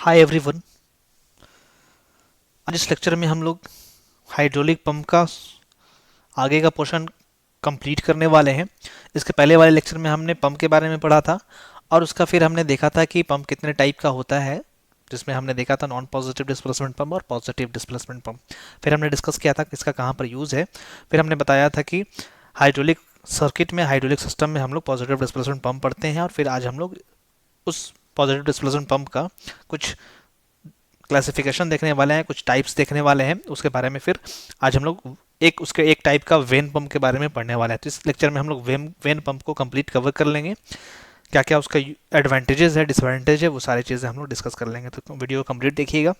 Hi everyone. आज इस lecture में हम लोग हाइड्रोलिक पंप का आगे का पोर्शन कंप्लीट करने वाले हैं। इसके पहले वाले लेक्चर में हमने पंप के बारे में पढ़ा था और उसका फिर हमने देखा था कि पंप कितने टाइप का होता है, जिसमें हमने देखा था नॉन पॉजिटिव डिस्प्लेसमेंट पंप और पॉजिटिव डिस्प्लेसमेंट पंप। फिर हमने डिस्कस किया था कि इसका कहाँ पर यूज़ है। फिर हमने बताया था कि हाइड्रोलिक सर्किट में, हाइड्रोलिक सिस्टम में हम लोग पॉजिटिव डिस्प्लेसमेंट पंप पढ़ते हैं और फिर आज हम लोग उस पॉजिटिव डिस्प्लेसमेंट पंप का कुछ क्लासिफिकेशन देखने वाले हैं, कुछ टाइप्स देखने वाले हैं। उसके बारे में फिर आज हम लोग एक टाइप का वेन पंप के बारे में पढ़ने वाले हैं। तो इस लेक्चर में हम लोग वेन पंप को कंप्लीट कवर कर लेंगे। क्या क्या उसका एडवांटेजेस है, डिसएडवांटेज है, वो सारी चीज़ें हम लोग डिस्कस कर लेंगे। तो वीडियो कंप्लीट देखिएगा।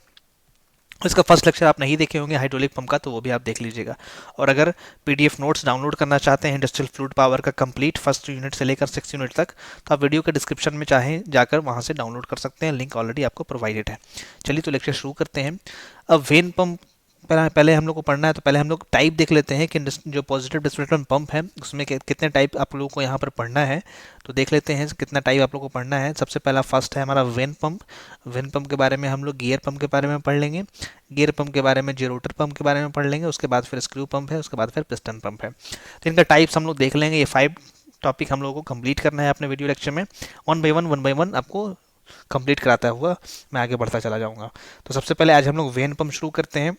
इसका फर्स्ट लेक्चर आप नहीं देखे होंगे हाइड्रोलिक पंप का, तो वो भी आप देख लीजिएगा। और अगर पीडीएफ नोट्स डाउनलोड करना चाहते हैं इंडस्ट्रियल फ्लूइड पावर का कंप्लीट फर्स्ट यूनिट से लेकर 6 यूनिट तक, तो आप वीडियो के डिस्क्रिप्शन में चाहें जाकर वहां से डाउनलोड कर सकते हैं। लिंक ऑलरेडी आपको प्रोवाइडेड है। चलिए तो लेक्चर शुरू करते हैं। अब वेन पंप पहले हम लोग को पढ़ना है, तो पहले हम लोग टाइप देख लेते हैं कि जो पॉजिटिव डिस्प्लेसमेंट पंप है उसमें कितने टाइप आप लोगों को यहाँ पर पढ़ना है। तो देख लेते हैं कितना टाइप आप लोगों को पढ़ना है। सबसे पहला फर्स्ट है हमारा वेन पंप। वेन पंप के बारे में हम लोग गियर पंप के बारे में पढ़ लेंगे। गियर पंप के बारे में जीरोटर पंप के बारे में पढ़ लेंगे। उसके बाद फिर स्क्रू पंप है, उसके बाद फिर पिस्टन पंप है। तो इनका टाइप्स हम लोग देख लेंगे। ये 5 टॉपिक हम लोगों को कंप्लीट करना है अपने वीडियो लेक्चर में। वन बाई वन आपको कंप्लीट कराता हुआ मैं आगे बढ़ता चला जाऊंगा। तो सबसे पहले आज हम लोग वेन पंप शुरू करते हैं।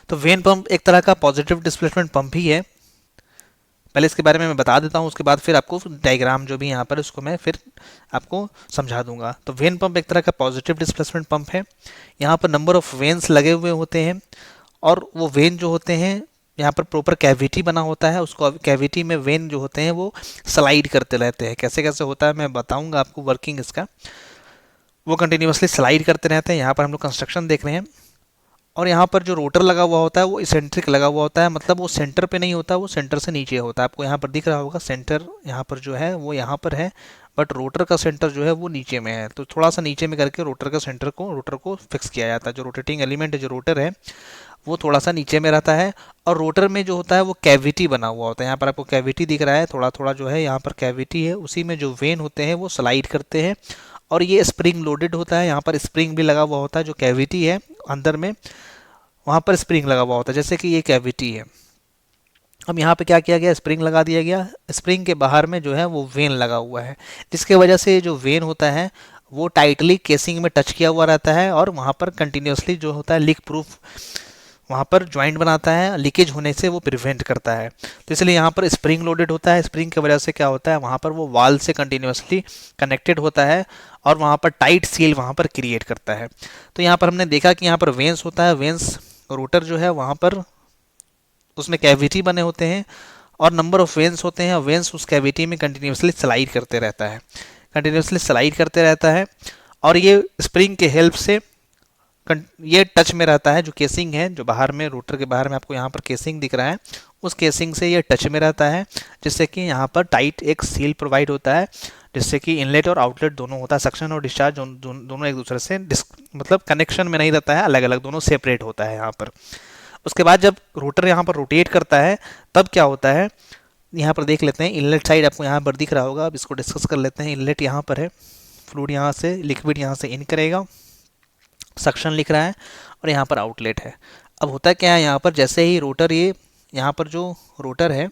तो वेन पंप एक तरह का पॉजिटिव डिस्प्लेसमेंट पंप ही है। पहले इसके बारे में मैं बता देता हूँ, उसके बाद फिर आपको डायग्राम जो भी यहाँ पर उसको मैं फिर आपको समझा दूंगा। तो वेन पंप एक तरह का पॉजिटिव डिस्प्लेसमेंट पंप है। यहाँ पर नंबर ऑफ वेन्स लगे हुए होते हैं और वो वेन जो होते हैं यहाँ पर प्रॉपर कैविटी बना होता है। उसको कैविटी में वेन जो होते हैं वो स्लाइड करते रहते हैं। कैसे कैसे होता है मैं बताऊंगा आपको वर्किंग इसका। वो कंटिन्यूसली स्लाइड करते रहते हैं। यहाँ पर हम लोग कंस्ट्रक्शन देख रहे हैं और यहाँ पर जो रोटर लगा हुआ होता है वो इसेंट्रिक लगा हुआ होता है, मतलब वो सेंटर पे नहीं होता, वो सेंटर से नीचे होता है। आपको यहाँ पर दिख रहा होगा सेंटर यहाँ पर जो है वो यहाँ पर है, बट रोटर का सेंटर जो है वो नीचे में है। तो थोड़ा सा नीचे में करके रोटर का सेंटर को रोटर को फिक्स किया जाता है। जो रोटेटिंग एलिमेंट है, जो रोटर है, वो थोड़ा सा नीचे में रहता है। और रोटर में जो होता है वो कैविटी बना हुआ होता है। यहाँ पर आपको कैविटी दिख रहा है, थोड़ा थोड़ा जो है यहाँ पर कैविटी है। उसी में जो वेन होते हैं वो स्लाइड करते हैं और ये स्प्रिंग लोडेड होता है। यहाँ पर स्प्रिंग भी लगा हुआ होता है। जो कैविटी है अंदर में, वहाँ पर स्प्रिंग लगा हुआ होता है। जैसे कि ये कैविटी है। अब यहाँ पे क्या किया गया, स्प्रिंग लगा दिया गया। स्प्रिंग के बाहर में जो है वो वेन लगा हुआ है, जिसके वजह से जो वेन होता है वो टाइटली केसिंग में टच किया हुआ रहता है और वहाँ पर कंटिन्यूसली जो होता है लीक प्रूफ वहाँ पर ज्वाइंट बनाता है। लीकेज होने से वो प्रिवेंट करता है। तो इसलिए यहाँ पर स्प्रिंग लोडेड होता है। स्प्रिंग की वजह से क्या होता है, वहाँ पर वो वाल से कंटिन्यूसली कनेक्टेड होता है और वहाँ पर टाइट सील वहाँ पर क्रिएट करता है। तो यहाँ पर हमने देखा कि यहाँ पर वेंस होता है। वेंस रोटर जो है वहाँ पर उसमें कैविटी बने होते हैं और नंबर ऑफ वेंस होते हैं। वेंस उस कैविटी में कंटिन्यूसली स्लाइड करते रहता है, कंटिन्यूसली स्लाइड करते रहता है और ये स्प्रिंग के हेल्प से ये टच में रहता है। जो केसिंग है, जो बाहर में रोटर के बाहर में आपको यहाँ पर केसिंग दिख रहा है, उस केसिंग से ये टच में रहता है, जिससे कि यहाँ पर टाइट एक सील प्रोवाइड होता है, जिससे कि इनलेट और आउटलेट दोनों होता है। सक्शन और डिस्चार्ज दोनों एक दूसरे से मतलब कनेक्शन में नहीं रहता है, अलग अलग दोनों सेपरेट होता है यहाँ पर। उसके बाद जब रोटर यहाँ पर रोटेट करता है तब क्या होता है, यहाँ पर देख लेते हैं। इनलेट साइड आपको यहाँ पर दिख रहा होगा। अब इसको डिस्कस कर लेते हैं। इनलेट यहाँ पर है, फ्लूइड यहाँ से, लिक्विड यहाँ से इन करेगा, सक्शन लिख रहा है, और यहाँ पर आउटलेट है। अब होता क्या है, यहाँ पर जैसे ही रोटर ये यहाँ पर जो रोटर है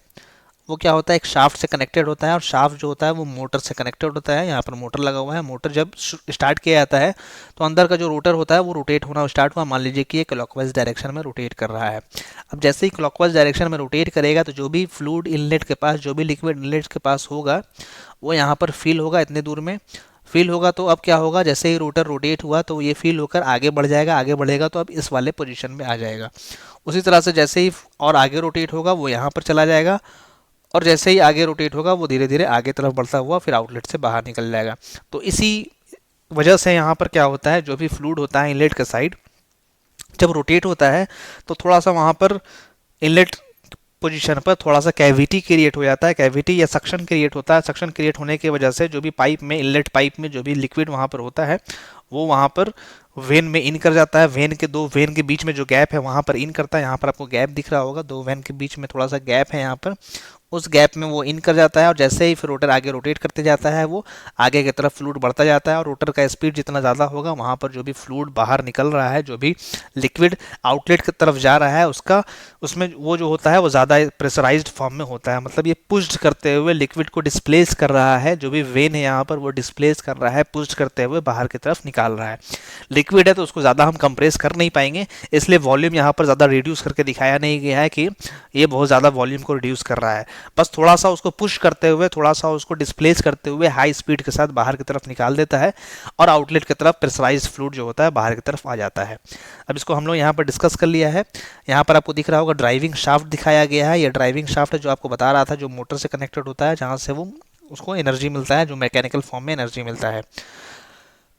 वो क्या होता है, एक शाफ्ट से कनेक्टेड होता है और शाफ्ट जो होता है वो मोटर से कनेक्टेड होता है। यहाँ पर मोटर लगा हुआ है। मोटर जब स्टार्ट किया जाता है तो अंदर का जो रोटर होता है वो रोटेट होना स्टार्ट हुआ। मान लीजिए कि ये क्लॉकवाइज डायरेक्शन में रोटेट कर रहा है। अब जैसे ही क्लॉकवाइज डायरेक्शन में रोटेट करेगा तो जो भी फ्लूइड इनलेट के पास, जो भी लिक्विड इनलेट के पास होगा वो यहाँ पर फील होगा, इतने दूर में फील होगा। तो अब क्या होगा, जैसे ही रोटर रोटेट हुआ तो ये फील होकर आगे बढ़ जाएगा। आगे बढ़ेगा तो अब इस वाले पोजीशन में आ जाएगा। उसी तरह से जैसे ही और आगे रोटेट होगा वो यहाँ पर चला जाएगा और जैसे ही आगे रोटेट होगा वो धीरे धीरे आगे तरफ बढ़ता हुआ फिर आउटलेट से बाहर निकल जाएगा। तो इसी वजह से यहाँ पर क्या होता है, जो भी फ्लूइड होता है इनलेट का साइड जब रोटेट होता है तो थोड़ा सा वहाँ पर इनलेट पोजीशन पर थोड़ा सा कैविटी क्रिएट हो जाता है। कैविटी या सक्शन क्रिएट होता है। सक्शन क्रिएट होने की वजह से जो भी पाइप में, इनलेट पाइप में जो भी लिक्विड वहाँ पर होता है वो वहाँ पर वेन में इन कर जाता है। वेन के दो वेन के बीच में जो गैप है वहाँ पर इन करता है। यहाँ पर आपको गैप दिख रहा होगा, दो वेन के बीच में थोड़ा सा गैप है यहाँ पर, उस गैप में वो इन कर जाता है। और जैसे ही फिर रोटर आगे रोटेट करते जाता है, वो आगे की तरफ फ्लूइड बढ़ता जाता है, और रोटर का स्पीड जितना ज़्यादा होगा वहाँ पर जो भी फ्लूइड बाहर निकल रहा है, जो भी लिक्विड आउटलेट की तरफ जा रहा है, उसका उसमें वो जो होता है वो ज़्यादा प्रेशराइज्ड फॉर्म में होता है। मतलब ये पुश्ड करते हुए लिक्विड को डिस्प्लेस कर रहा है, जो भी वेन है यहाँ पर वो डिस्प्लेस कर रहा है, पुश्ड करते हुए बाहर की तरफ निकाल रहा है। लिक्विड है तो उसको ज़्यादा हम कंप्रेस कर नहीं पाएंगे, इसलिए वॉल्यूम यहाँ पर ज़्यादा रिड्यूस करके दिखाया नहीं गया है कि ये बहुत ज़्यादा वॉल्यूम को रिड्यूस कर रहा है। बस थोड़ा सा उसको पुश करते हुए, थोड़ा सा उसको डिस्प्लेस करते हुए हाई स्पीड के साथ बाहर की तरफ निकाल देता है, और आउटलेट की तरफ प्रेशराइज्ड फ्लूइड जो होता है बाहर की तरफ आ जाता है। अब इसको हम लोग यहाँ पर डिस्कस कर लिया है। यहाँ पर आपको दिख रहा होगा ड्राइविंग शाफ्ट दिखाया गया है। ये ड्राइविंग शाफ्ट है जो आपको बता रहा था, जो मोटर से कनेक्टेड होता है, जहाँ से वो उसको एनर्जी मिलता है, जो मैकेनिकल फॉर्म में एनर्जी मिलता है।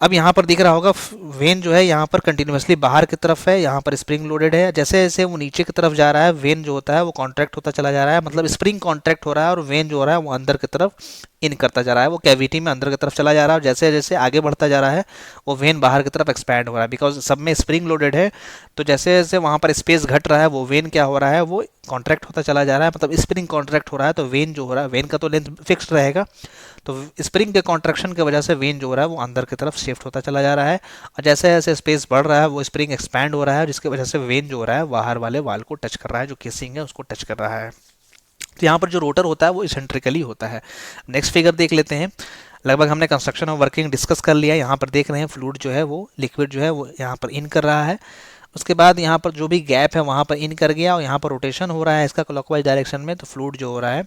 अब यहाँ पर दिख रहा होगा वेन जो है यहाँ पर कंटिन्यूसली बाहर की तरफ है, यहाँ पर स्प्रिंग लोडेड है। जैसे जैसे वो नीचे की तरफ जा रहा है, वेन जो होता है वो कॉन्ट्रैक्ट होता चला जा रहा है, मतलब स्प्रिंग कॉन्ट्रैक्ट हो रहा है, और वेन जो हो रहा है वो अंदर की तरफ इन करता जा रहा है, वो कैविटी में अंदर की तरफ चला जा रहा है। और जैसे जैसे आगे बढ़ता जा रहा है, वो वेन बाहर की तरफ एक्सपैंड हो रहा है, बिकॉज सब में स्प्रिंग लोडेड है। तो जैसे जैसे वहाँ पर स्पेस घट रहा है, वो वेन क्या हो रहा है, वो कॉन्ट्रैक्ट होता चला जा रहा है, मतलब स्प्रिंग कॉन्ट्रैक्ट हो रहा है। तो वेन जो हो रहा है, वेन का तो लेंथ फिक्स्ड रहेगा, तो स्प्रिंग के कॉन्ट्रैक्शन की वजह से वेन जो हो रहा है वो अंदर की तरफ शिफ्ट होता चला जा रहा है। और जैसे जैसे स्पेस बढ़ रहा है, वो स्प्रिंग एक्सपैंड हो रहा है, जिसकी वजह से वेन जो हो रहा है बाहर वाले वाल को टच कर रहा है, जो केसिंग है उसको टच कर रहा है। तो यहाँ पर जो रोटर होता है वो इसेंट्रिकली होता है। नेक्स्ट फिगर देख लेते हैं। लगभग हमने कंस्ट्रक्शन और वर्किंग डिस्कस कर लिया। यहाँ पर देख रहे हैं फ्लूइड जो है वो, लिक्विड जो है वो यहाँ पर इन कर रहा है। उसके बाद यहाँ पर जो भी गैप है वहाँ पर इन कर गया, और यहाँ पर रोटेशन हो रहा है इसका क्लॉकवाइज डायरेक्शन में। तो फ्लूइड जो हो रहा है,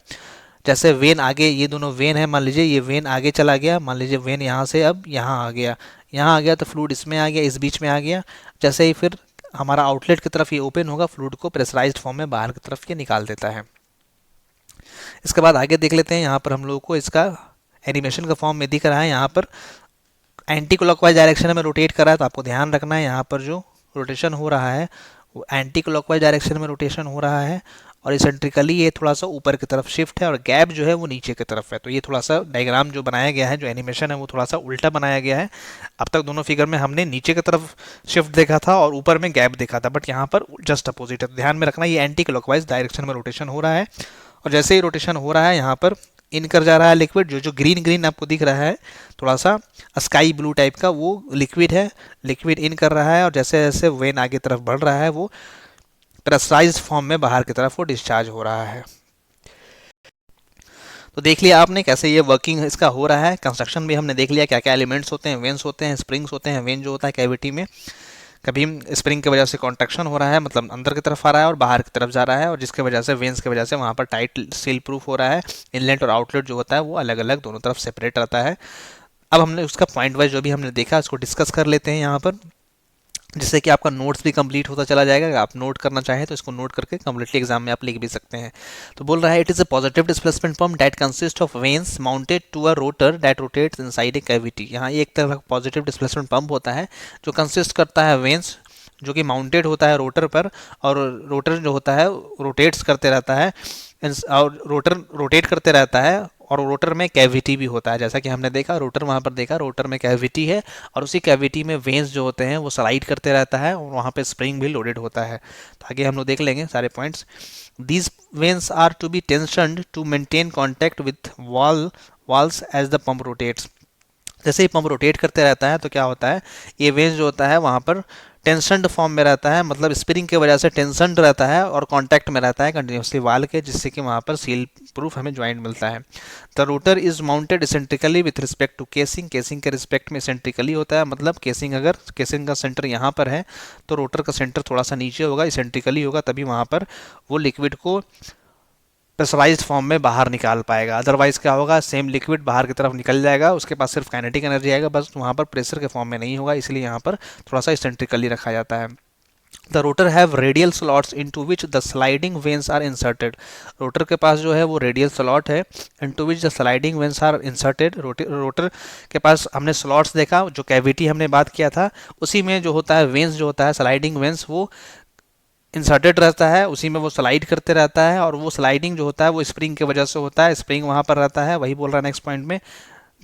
जैसे वेन आगे, ये दोनों वेन है, मान लीजिए ये वेन आगे चला गया, मान लीजिए वेन यहाँ से अब यहाँ आ गया, यहाँ आ गया, तो फ्लूइड इसमें आ गया, इस बीच में आ गया। जैसे ही फिर हमारा आउटलेट की तरफ ये ओपन होगा, फ्लूइड को प्रेशराइज्ड फॉर्म में बाहर की तरफ ये निकाल देता है। इसके बाद आगे देख लेते हैं। यहाँ पर हम लोग को इसका एनिमेशन का फॉर्म में दिख रहा है। यहाँ पर एंटी क्लॉकवाइज डायरेक्शन में रोटेट कर रहा है, तो आपको ध्यान रखना है यहाँ पर जो रोटेशन हो रहा है वो एंटी क्लॉकवाइज डायरेक्शन में रोटेशन हो रहा है, और इसेंट्रिकली ये थोड़ा सा ऊपर की तरफ शिफ्ट है, और गैप जो है वो नीचे की तरफ है। तो ये थोड़ा सा डायग्राम जो बनाया गया है, जो एनिमेशन है, वो थोड़ा सा उल्टा बनाया गया है। अब तक दोनों फिगर में हमने नीचे की तरफ शिफ्ट देखा था और ऊपर में गैप देखा था, बट यहाँ पर जस्ट अपोजिट है। तो ध्यान में रखना, ये एंटी क्लॉकवाइज डायरेक्शन में रोटेशन हो रहा है, और जैसे ही रोटेशन हो रहा है यहाँ पर इन कर जा रहा है लिक्विड। जो जो ग्रीन ग्रीन आपको दिख रहा है, थोड़ा सा स्काई ब्लू टाइप का, वो लिक्विड है, लिक्विड इन कर रहा है। और जैसे जैसे वेन आगे तरफ बढ़ रहा है, वो प्रेशराइज्ड फॉर्म में बाहर की तरफ वो डिस्चार्ज हो रहा है। तो देख लिया आपने कैसे ये वर्किंग इसका हो रहा है। कंस्ट्रक्शन भी हमने देख लिया, क्या क्या एलिमेंट्स होते हैं, वेन्स होते हैं, स्प्रिंग्स होते हैं। वेन जो होता है कैविटी में कभी स्प्रिंग की वजह से कॉन्ट्रैक्शन हो रहा है, मतलब अंदर की तरफ आ रहा है और बाहर की तरफ जा रहा है, और जिसकी वजह से वेन्स की वजह से वहाँ पर टाइट सील प्रूफ हो रहा है। इनलेट और आउटलेट जो होता है वो अलग अलग दोनों तरफ सेपरेट रहता है। अब हमने उसका पॉइंट वाइज जो भी हमने देखा उसको डिस्कस कर लेते हैं यहाँ पर, जिससे कि आपका नोट्स भी कंप्लीट होता चला जाएगा। अगर आप नोट करना चाहें तो इसको नोट करके कंप्लीटली एग्जाम में आप लिख भी सकते हैं। तो बोल रहा है, it is a positive displacement pump that consist of vanes mounted to a rotor that rotates inside a cavity. यहाँ एक तरह का पॉजिटिव डिस्प्लेसमेंट पंप होता है जो कंसिस्ट करता है वेन्स, जो कि माउंटेड होता है रोटर पर, और रोटर जो होता है रोटेट्स करते रहता है, और रोटर रोटेट करते रहता है, और रोटर में कैविटी भी होता है। जैसा कि हमने देखा रोटर, वहाँ पर देखा रोटर में कैविटी है, और उसी कैविटी में वेन्स जो होते हैं वो स्लाइड करते रहता है, और वहाँ पे स्प्रिंग भी लोडेड होता है। तो आगे हम लोग देख लेंगे सारे points. These vanes are to be tensioned to maintain contact with walls as the pump rotates. जैसे ही पंप रोटेट करते रहता है तो क्या होता है, ये वेन्स जो होता है वहाँ पर टेंशनड फॉर्म में रहता है, मतलब स्प्रिंग की वजह से टेंशनड रहता है और कांटेक्ट में रहता है कंटिन्यूसली वाल के, जिससे कि वहाँ पर सील प्रूफ हमें ज्वाइंट मिलता है। The rotor is mounted eccentrically with respect to casing. Casing के रिस्पेक्ट में इसेंट्रिकली होता है, मतलब केसिंग, अगर केसिंग का सेंटर यहाँ पर है तो रोटर का सेंटर थोड़ा सा नीचे होगा, इसेंट्रिकली होगा, तभी वहाँ पर वो लिक्विड को प्रेशराइज्ड फॉर्म में बाहर निकाल पाएगा। अदरवाइज क्या होगा, सेम लिक्विड बाहर की तरफ निकल जाएगा, उसके पास सिर्फ काइनेटिक एनर्जी आएगा, बस वहाँ पर प्रेशर के फॉर्म में नहीं होगा, इसलिए यहाँ पर थोड़ा सा इसेंट्रिकली रखा जाता है। The rotor have radial slots into which the sliding vanes are inserted. Rotor के पास जो है वो रेडियल स्लॉट है, into which the sliding vanes are inserted. Rotor के पास हमने स्लॉट्स देखा, जो कैविटी हमने बात किया था, उसी में जो होता है वेन्स जो होता है स्लाइडिंग वेन्स, वो इंसर्टेड रहता है, उसी में वो स्लाइड करते रहता है, और वो स्लाइडिंग जो होता है वो स्प्रिंग की वजह से होता है, स्प्रिंग वहाँ पर रहता है, वही बोल रहा है नेक्स्ट पॉइंट में।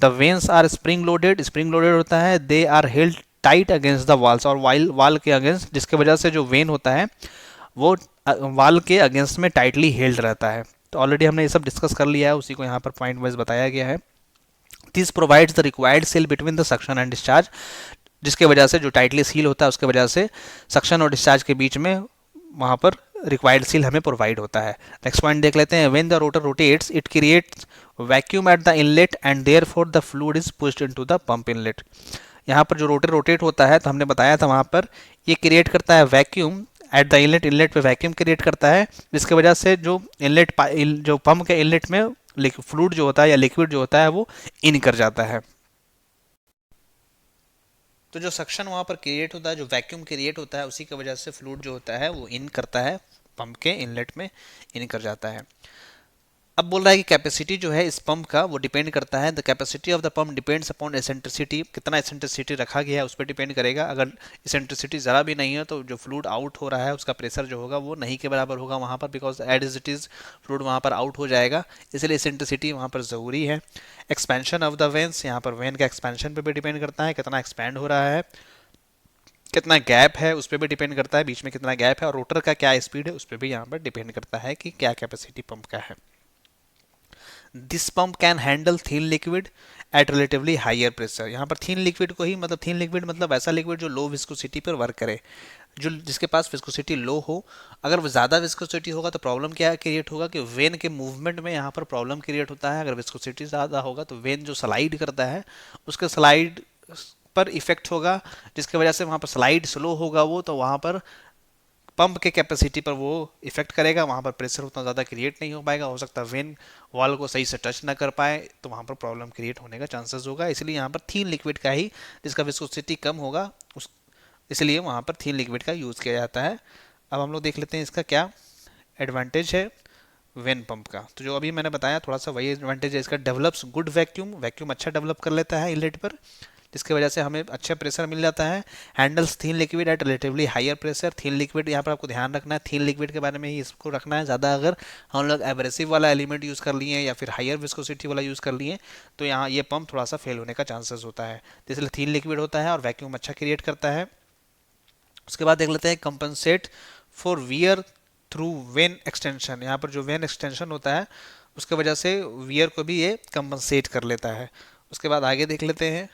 The vanes are spring loaded, spring loaded होता है। They are held tight against the walls, और वाल के अगेंस्ट, जिसके वजह से जो वेन होता है वो वाल के अगेंस्ट में टाइटली हेल्ड रहता है। तो ऑलरेडी हमने ये सब डिस्कस कर लिया है, उसी को यहाँ पर पॉइंट वाइज बताया गया है। This provides the required seal between the suction and discharge, जिसके वजह से जो टाइटली सील होता है उसके वजह से सक्शन और डिस्चार्ज के बीच में वहाँ पर रिक्वायर्ड सील हमें प्रोवाइड होता है। नेक्स्ट पॉइंट देख लेते हैं। When the rotor rotates it creates vacuum at the inlet and therefore the fluid is pushed into the pump inlet. यहाँ पर जो रोटर रोटेट होता है तो हमने बताया था वहाँ पर ये क्रिएट करता है vacuum at the inlet, inlet पे वैक्यूम क्रिएट करता है, जिसके वजह से जो जो पंप के इनलेट में फ्लूइड जो होता है या लिक्विड जो होता है वो इन कर जाता है। तो जो सक्शन वहाँ पर क्रिएट होता है, जो वैक्यूम क्रिएट होता है, उसी की वजह से फ्लूइड जो होता है वो इन करता है, पंप के इनलेट में इन कर जाता है। अब बोल रहा है कि कैपेसिटी जो है इस पंप का वो डिपेंड करता है, the capacity of the pump depends upon eccentricity, कितना एसेंट्रिसिटी रखा गया है उस पर डिपेंड करेगा। अगर एसेंट्रिसिटी ज़रा भी नहीं है तो जो फ्लूइड आउट हो रहा है उसका प्रेशर जो होगा वो नहीं के बराबर होगा वहाँ पर, because as it is fluid वहाँ पर आउट हो जाएगा, इसलिए एसेंट्रिसिटी वहाँ पर ज़रूरी है। एक्सपेंशन ऑफ द वेन्स, यहाँ पर वेन का एक्सपेंशन पर भी डिपेंड करता है, कितना एक्सपैंड हो रहा है, कितना गैप है उस पर भी डिपेंड करता है, बीच में कितना गैप है, और रोटर का क्या स्पीड है उस पर भी यहाँ पर डिपेंड करता है कि क्या कैपेसिटी पंप का है। This pump can handle thin liquid at relatively higher pressure. यहाँ पर थीन लिक्विड को ही मतलब थीन लिक्विड मतलब ऐसा लिक्विड जो लो विस्कोसिटी पर वर्क करे, जो जिसके पास विस्कोसिटी लो हो। अगर वो ज़्यादा विस्कोसिटी होगा तो प्रॉब्लम क्या क्रिएट होगा कि वेन के मूवमेंट में यहाँ पर प्रॉब्लम क्रिएट होता है। अगर विस्कोसिटी ज़्यादा होगा तो वेन जो स्लाइड करता है उसके स्लाइड पर इफेक्ट होगा, जिसकी वजह से वहाँ पर स्लाइड स्लो होगा वो, तो वहाँ पर पंप के कैपेसिटी पर वो इफेक्ट करेगा, वहाँ पर प्रेशर उतना ज़्यादा क्रिएट नहीं हो पाएगा, हो सकता है वेन वॉल को सही से टच ना कर पाए, तो वहाँ पर प्रॉब्लम क्रिएट होने का चांसेस होगा। इसलिए यहाँ पर थीन लिक्विड का ही, जिसका विस्कोसिटी कम होगा उस, इसलिए वहाँ पर थीन लिक्विड का यूज़ किया जाता है। अब हम लोग देख लेते हैं इसका क्या एडवांटेज है वेन पंप का। तो जो अभी मैंने बताया थोड़ा सा वही एडवांटेज है इसका। डेवलप्स गुड वैक्यूम, वैक्यूम अच्छा डेवलप कर लेता है इनलेट पर, जिसकी वजह से हमें अच्छा प्रेशर मिल जाता है। Handles thin liquid at relatively higher pressure, thin liquid यहाँ पर आपको ध्यान रखना है, थीन लिक्विड के बारे में ही इसको रखना है ज़्यादा। अगर हम लोग एब्रेसिव वाला एलिमेंट यूज़ कर लिए या फिर हायर विस्कोसिटी वाला यूज़ कर लिए तो यहाँ ये पंप थोड़ा सा फेल होने का चांसेस होता है, इसलिए थीन लिक्विड होता है और वैक्यूम अच्छा क्रिएट करता है। उसके बाद देख लेते हैं compensate for wear through when extension. यहाँ पर जो वेन एक्सटेंशन होता है उसके वजह से वियर को भी ये कंपनसेट कर लेता है। उसके बाद आगे देख लेते हैं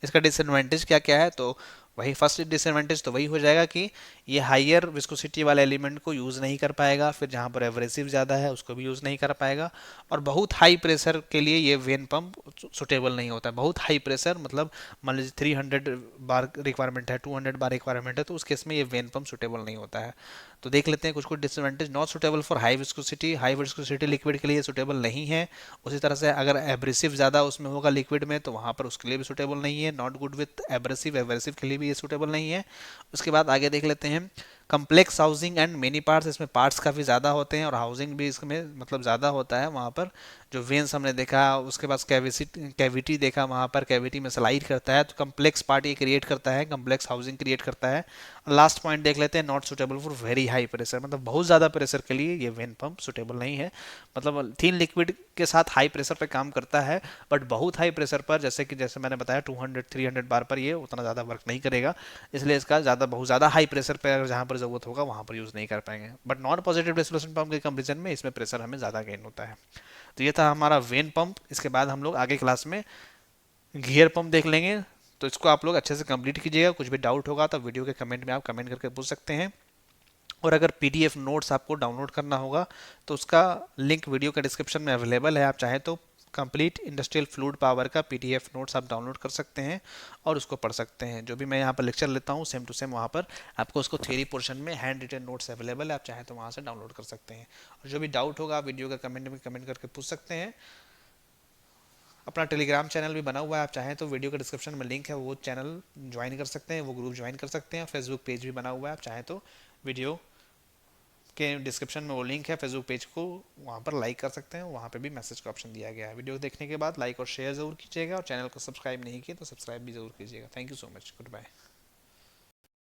इसका डिसएडवांटेज क्या क्या है। तो वही फर्स्ट डिसएडवांटेज तो वही हो जाएगा कि ये हायर विस्कोसिटी वाले एलिमेंट को यूज़ नहीं कर पाएगा, फिर जहाँ पर एब्रेसिव ज़्यादा है उसको भी यूज़ नहीं कर पाएगा, और बहुत हाई प्रेशर के लिए ये वेन पंप सुटेबल नहीं होता है। बहुत हाई प्रेशर मतलब मान लीजिए 300 बार रिक्वायरमेंट है, 200 बार रिक्वायरमेंट है, तो उस केस में ये वेन पंप सुटेबल नहीं होता है। तो देख लेते हैं कुछ कुछ disadvantage. Not suitable for high viscosity, high viscosity liquid के लिए सुटेबल नहीं है। उसी तरह से अगर एब्रेसिव ज़्यादा उसमें होगा लिक्विड में तो वहाँ पर उसके लिए भी सुटेबल नहीं है। Not good with abrasive, abrasive के लिए भी ये सुटेबल नहीं है। उसके बाद आगे देख लेते हैं complex housing and many parts, इसमें पार्ट्स काफ़ी ज़्यादा होते हैं और हाउसिंग भी इसमें मतलब ज़्यादा होता है। वहाँ पर जो वेन्स हमने देखा, उसके पास कैविटी देखा, वहाँ पर कैविटी में स्लाइड करता है, तो कम्प्लेक्स पार्ट ये क्रिएट करता है, कम्प्लेक्स हाउसिंग क्रिएट करता है। लास्ट पॉइंट देख लेते हैं not suitable for very high pressure, मतलब बहुत ज़्यादा प्रेशर के लिए ये वेन पंप सुटेबल नहीं है। मतलब थीन लिक्विड के साथ हाई प्रेशर पर काम करता है, बट बहुत हाई प्रेशर पर जैसे मैंने बताया 200-300 बार पर ये उतना ज़्यादा वर्क नहीं करेगा, इसलिए इसका बहुत ज़्यादा हाई प्रेशर पर अगर जहाँ पर ज़रूरत होगा वहाँ पर यूज़ नहीं कर पाएंगे। But non positive displacement pump के कंपेरिजन में इसमें प्रेशर हमें ज़्यादा गेन होता है। तो ये था हमारा वेन पंप। इसके बाद हम लोग आगे क्लास में गियर पंप देख लेंगे, तो इसको आप लोग अच्छे से कंप्लीट कीजिएगा। कुछ भी डाउट होगा तो वीडियो के कमेंट में आप कमेंट करके पूछ सकते हैं, और अगर पीडीएफ नोट्स आपको डाउनलोड करना होगा तो उसका लिंक वीडियो के डिस्क्रिप्शन में अवेलेबल है, आप चाहें तो कंप्लीट इंडस्ट्रियल फ्लूइड पावर का पीडीएफ नोट्स आप डाउनलोड कर सकते हैं और उसको पढ़ सकते हैं। जो भी मैं यहाँ पर लेक्चर लेता हूँ सेम टू सेम वहाँ पर आपको उसको थ्योरी पोर्शन में हैंड रिटन नोट्स अवेलेबल है, आप चाहें तो वहाँ से डाउनलोड कर सकते हैं। और जो भी डाउट होगा आप वीडियो के कमेंट में कमेंट करके पूछ सकते हैं। अपना टेलीग्राम चैनल भी बना हुआ है, आप चाहें तो वीडियो के डिस्क्रिप्शन में लिंक है, वो चैनल ज्वाइन कर सकते हैं, वो ग्रुप ज्वाइन कर सकते हैं। फेसबुक पेज भी बना हुआ है, आप चाहें तो वीडियो के डिस्क्रिप्शन में वो लिंक है फेसबुक पेज को, वहाँ पर लाइक कर सकते हैं, वहाँ पे भी मैसेज का ऑप्शन दिया गया है। वीडियो देखने के बाद लाइक और शेयर ज़रूर कीजिएगा, और चैनल को सब्सक्राइब नहीं किए तो सब्सक्राइब भी ज़रूर कीजिएगा। Thank you so much, good bye.